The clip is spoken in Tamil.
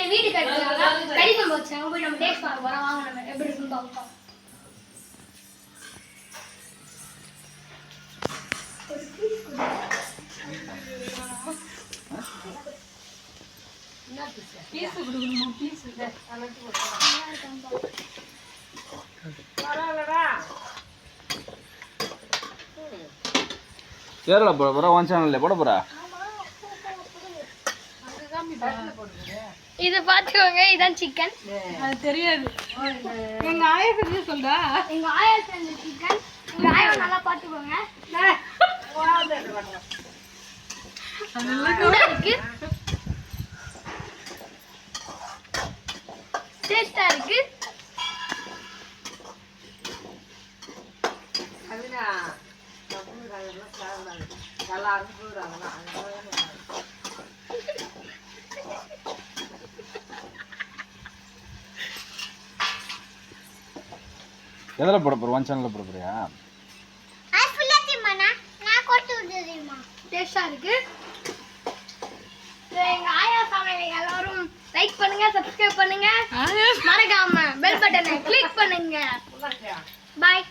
வீடு கட்டுறாங்க கடிதம் வச்சாங்க போய் நம்ம டேஸ்ட் பண்ண போறோம் வாங்க நம்ம எப்படி இருக்குன்னு பார்ப்போம் பீஸ் கொடுக்கணுமா பீஸ் இல்ல அலட்டி போடுறேன் பரவாயில்லடா கேரளா போட போறா ஒன் சேனல்ல போட போறா இது பாத்துக்கோங்க இதான் சிக்கன் அது தெரியாது எங்க ஆயா செஞ்சு சொல்றா எங்க ஆயா செஞ்ச சிக்கன் எங்க ஆயா நல்லா பாத்துக்கோங்க இருக்கு டேஸ்டா இருக்கு அதுனா நல்லா அனுப்புறாங்களா எதுல போட போற ஒன் சேனல்ல போட போறியா டேஸ்டா இருக்கு எங்க ஆயா சமையல் எல்லாரும் லைக் பண்ணுங்க சப்ஸ்கிரைப் பண்ணுங்க மறக்காம பெல் பட்டனை கிளிக் பண்ணுங்க பாய்